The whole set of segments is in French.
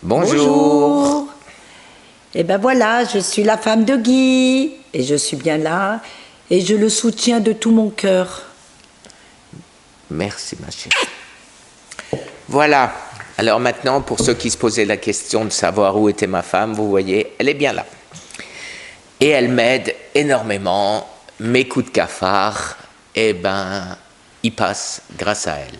Bonjour. Bonjour. Et ben voilà, je suis la femme de Guy, et je suis bien là, et je le soutiens de tout mon cœur. Merci ma chérie. Voilà. Alors maintenant, pour ceux qui se posaient la question de savoir où était ma femme, vous voyez, elle est bien là. Et elle m'aide énormément. Mes coups de cafard, eh ben, ils passent grâce à elle.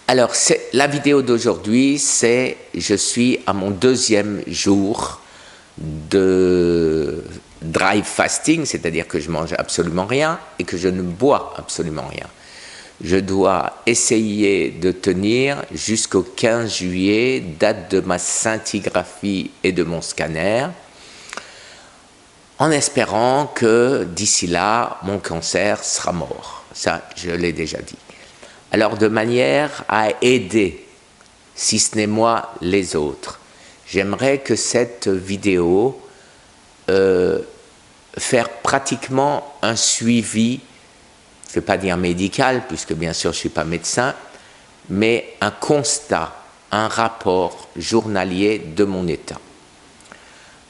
Alors, la vidéo d'aujourd'hui, c'est je suis à mon 2e jour de dry fasting, c'est-à-dire que je mange absolument rien et que je ne bois absolument rien. Je dois essayer de tenir jusqu'au 15 juillet, date de ma scintigraphie et de mon scanner, en espérant que d'ici là, mon cancer sera mort. Ça, je l'ai déjà dit. Alors, de manière à aider, si ce n'est moi, les autres, j'aimerais que cette vidéo faire pratiquement un suivi, je ne vais pas dire médical, puisque bien sûr je ne suis pas médecin, mais un constat, un rapport journalier de mon état.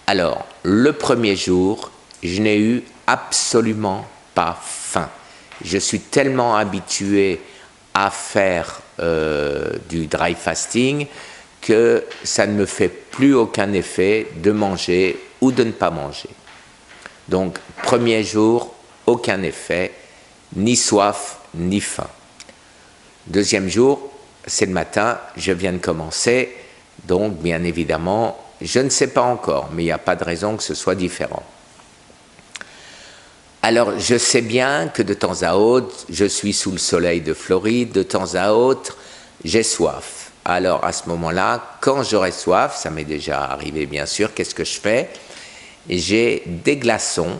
Alors, le premier jour, je n'ai eu absolument pas faim. Je suis tellement habitué à faire du dry fasting que ça ne me fait plus aucun effet de manger ou de ne pas manger. Donc, premier jour, aucun effet, ni soif, ni faim. Deuxième jour, c'est le matin, je viens de commencer, donc bien évidemment, je ne sais pas encore, mais il n'y a pas de raison que ce soit différent. Alors, je sais bien que de temps à autre, je suis sous le soleil de Floride, de temps à autre, j'ai soif. Alors, à ce moment-là, quand j'aurai soif, ça m'est déjà arrivé bien sûr, qu'est-ce que je fais? J'ai des glaçons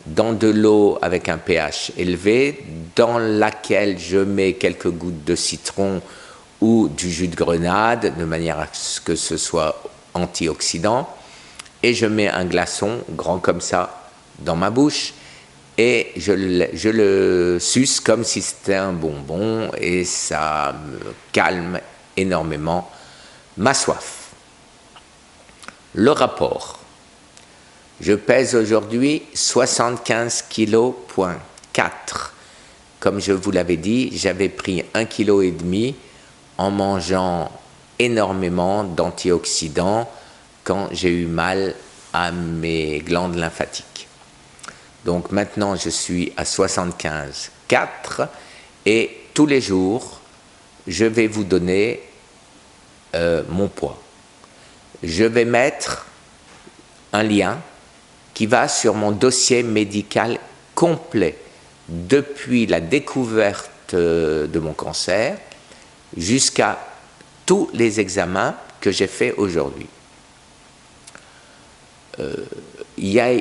dans de l'eau avec un pH élevé, dans laquelle je mets quelques gouttes de citron ou du jus de grenade, de manière à ce que ce soit antioxydant, et je mets un glaçon grand comme ça dans ma bouche, et je le suce comme si c'était un bonbon, et ça me calme énormément ma soif. Le rapport. Je pèse aujourd'hui 75,4 kg. Comme je vous l'avais dit, j'avais pris 1,5 kg en mangeant énormément d'antioxydants quand j'ai eu mal à mes glandes lymphatiques. Donc maintenant, je suis à 75,4 et tous les jours, je vais vous donner mon poids. Je vais mettre un lien qui va sur mon dossier médical complet depuis la découverte de mon cancer jusqu'à tous les examens que j'ai faits aujourd'hui. Il y a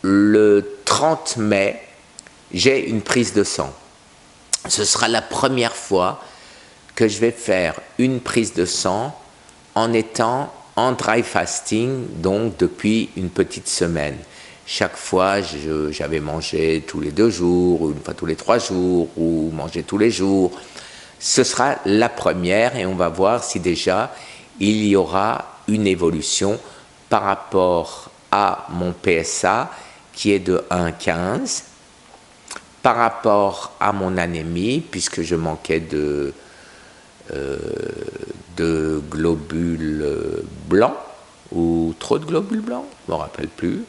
le 30 mai, j'ai une prise de sang. Ce sera la première fois que je vais faire une prise de sang en étant en dry fasting, donc depuis une petite semaine. Chaque fois, j'avais mangé tous les 2 jours, ou une fois tous les 3 jours, ou mangé tous les jours. Ce sera la première et on va voir si déjà il y aura une évolution par rapport à mon PSA qui est de 1,15, par rapport à mon anémie, puisque je manquais de globules blancs, ou trop de globules blancs, je ne me rappelle plus.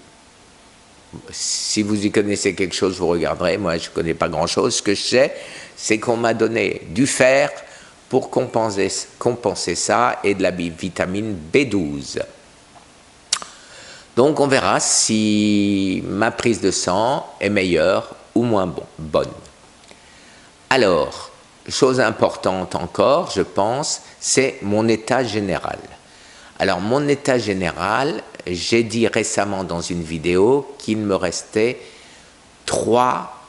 Si vous y connaissez quelque chose, vous regarderez. Moi, je ne connais pas grand-chose. Ce que je sais, c'est qu'on m'a donné du fer pour compenser ça et de la vitamine B12. Donc, on verra si ma prise de sang est meilleure ou moins bonne. Alors, chose importante encore, je pense, c'est mon état général. Alors, mon état général, j'ai dit récemment dans une vidéo qu'il me restait 3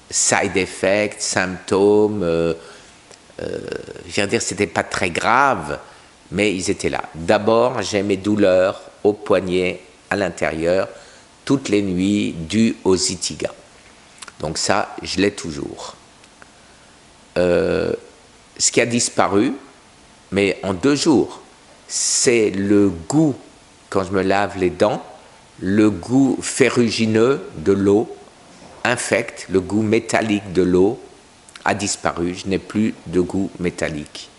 side effects, symptômes, je veux dire, c'était pas très grave, mais ils étaient là. D'abord, j'ai mes douleurs au poignet, à l'intérieur, toutes les nuits, dues aux Zytiga. Donc ça, je l'ai toujours. ce qui a disparu, mais en 2 jours, c'est le goût, quand je me lave les dents, le goût ferrugineux de l'eau infect, le goût métallique de l'eau a disparu. Je n'ai plus de goût métallique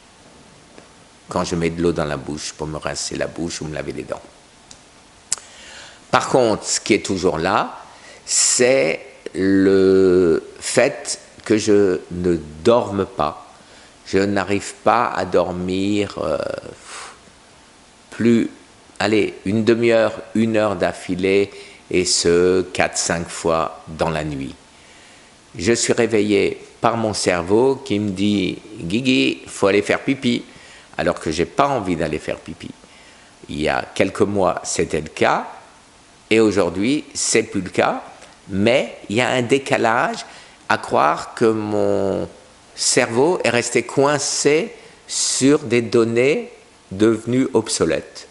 quand je mets de l'eau dans la bouche pour me rincer la bouche ou me laver les dents. Par contre, ce qui est toujours là, c'est le fait que je ne dorme pas. Je n'arrive pas à dormir plus, allez, une demi-heure, 1 heure d'affilée, et ce, 4-5 fois dans la nuit. Je suis réveillé par mon cerveau qui me dit « Guigui, il faut aller faire pipi », alors que je n'ai pas envie d'aller faire pipi. Il y a quelques mois, c'était le cas, et aujourd'hui, c'est plus le cas, mais il y a un décalage à croire que mon cerveau est resté coincé sur des données devenues obsolètes.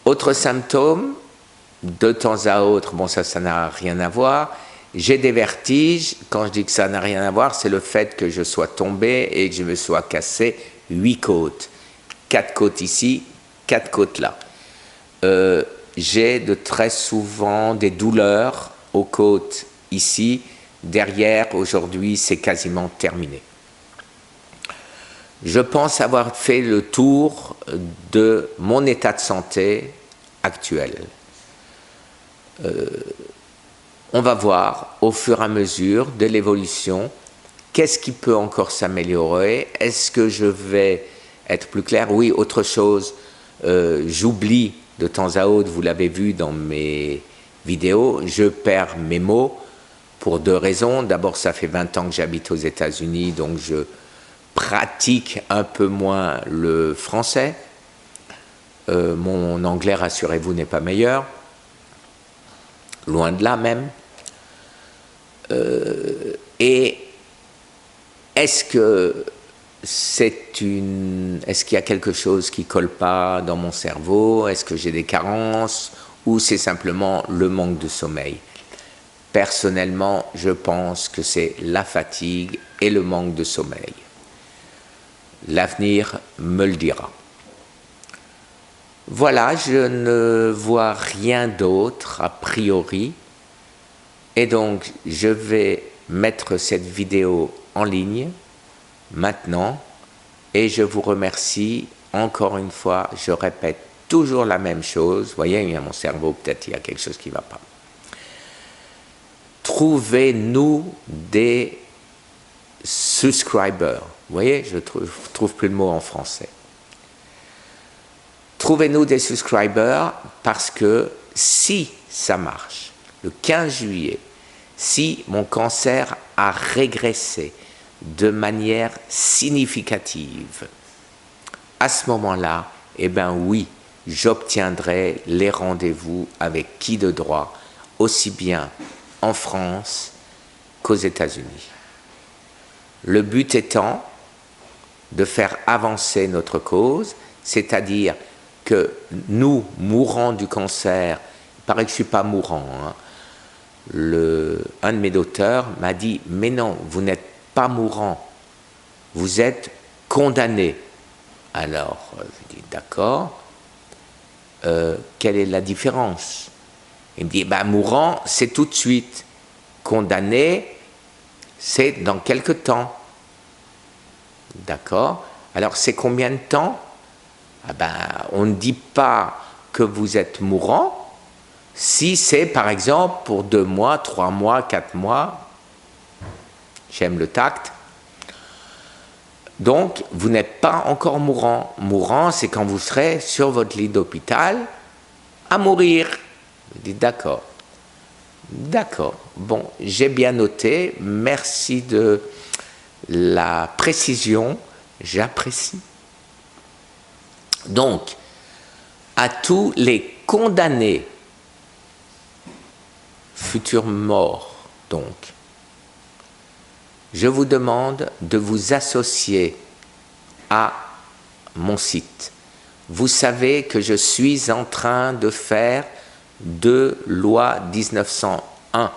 Autre symptôme, de temps à autre, bon ça n'a rien à voir, j'ai des vertiges. Quand je dis que ça n'a rien à voir, c'est le fait que je sois tombé et que je me sois cassé 8 côtes. 4 côtes ici, 4 côtes là. J'ai de très souvent des douleurs aux côtes ici. Derrière, aujourd'hui, c'est quasiment terminé. Je pense avoir fait le tour de mon état de santé actuel. On va voir au fur et à mesure de l'évolution qu'est-ce qui peut encore s'améliorer. Est-ce que je vais être plus clair? Oui, autre chose, j'oublie de temps à autre, vous l'avez vu dans mes vidéos, je perds mes mots pour 2 raisons. D'abord, ça fait 20 ans que j'habite aux États-Unis, donc je pratique un peu moins le français. Mon anglais, rassurez-vous, n'est pas meilleur. Loin de là même. Et est-ce qu'il y a quelque chose qui ne colle pas dans mon cerveau? Est-ce que j'ai des carences? Ou c'est simplement le manque de sommeil? Personnellement, je pense que c'est la fatigue et le manque de sommeil. L'avenir me le dira. Voilà, je ne vois rien d'autre a priori. Et donc, je vais mettre cette vidéo en ligne maintenant. Et je vous remercie encore une fois. Je répète toujours la même chose. Vous voyez, il y a mon cerveau, peut-être il y a quelque chose qui ne va pas. Trouvez-nous des subscribers. Vous voyez, je trouve plus le mot en français. Trouvez-nous des subscribers parce que si ça marche, le 15 juillet, si mon cancer a régressé de manière significative, à ce moment-là, eh bien oui, j'obtiendrai les rendez-vous avec qui de droit, aussi bien en France qu'aux États-Unis. Le but étant de faire avancer notre cause, c'est-à-dire que nous, mourants du cancer, il paraît que je ne suis pas mourant, hein. Un de mes docteurs m'a dit « Mais non, vous n'êtes pas mourant, vous êtes condamné. » Alors, je dis « D'accord, quelle est la différence ?» Il me dit « Mourant, c'est tout de suite. Condamné, c'est dans quelque temps. » D'accord. Alors, c'est combien de temps? On ne dit pas que vous êtes mourant si c'est, par exemple, pour 2 mois, 3 mois, 4 mois. J'aime le tact. Donc, vous n'êtes pas encore mourant. Mourant, c'est quand vous serez sur votre lit d'hôpital à mourir. Vous dites d'accord. D'accord. Bon, j'ai bien noté. Merci de la précision. J'apprécie. Donc, à tous les condamnés, futurs morts donc, je vous demande de vous associer à mon site. Vous savez que je suis en train de faire 2 lois 1901,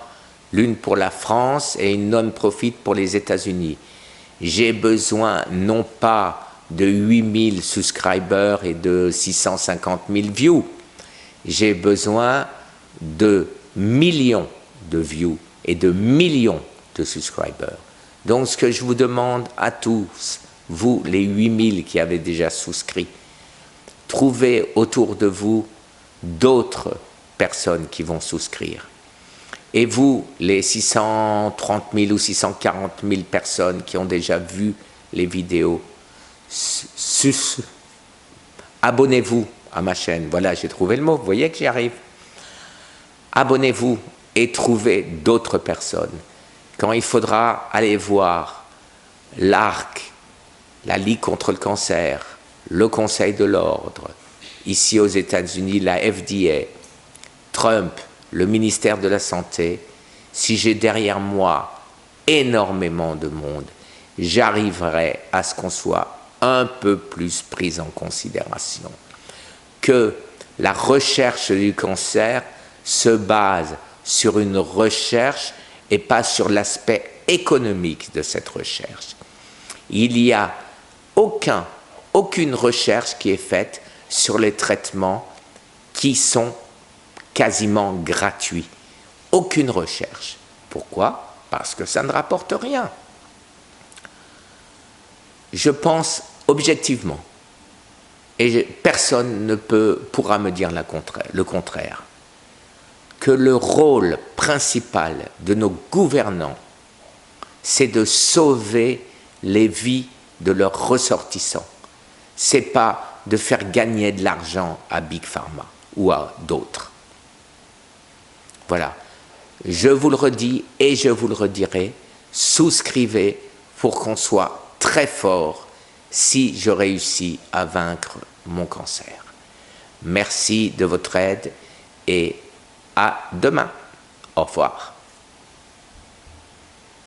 l'une pour la France et une non-profit pour les États-Unis. J'ai besoin non pas de 8000 subscribers et de 650 000 views. J'ai besoin de millions de views et de millions de subscribers. Donc ce que je vous demande à tous, vous les 8000 qui avez déjà souscrit, trouvez autour de vous d'autres personnes qui vont souscrire. Et vous, les 630 000 ou 640 000 personnes qui ont déjà vu les vidéos, abonnez-vous à ma chaîne. Voilà, j'ai trouvé le mot, vous voyez que j'y arrive. Abonnez-vous et trouvez d'autres personnes. Quand il faudra aller voir l'ARC, la Ligue contre le cancer, le Conseil de l'Ordre, ici aux États-Unis, la FDA, Trump, le ministère de la Santé, si j'ai derrière moi énormément de monde, j'arriverai à ce qu'on soit un peu plus pris en considération. Que la recherche du cancer se base sur une recherche et pas sur l'aspect économique de cette recherche. Il n'y a aucune recherche qui est faite sur les traitements qui sont quasiment gratuits. Aucune recherche. Pourquoi? Parce que ça ne rapporte rien. Je pense objectivement, et personne ne pourra me dire le contraire, que le rôle principal de nos gouvernants, c'est de sauver les vies de leurs ressortissants. Ce n'est pas de faire gagner de l'argent à Big Pharma ou à d'autres. Voilà. Je vous le redis et je vous le redirai, souscrivez pour qu'on soit très fort si je réussis à vaincre mon cancer. Merci de votre aide et à demain. Au revoir.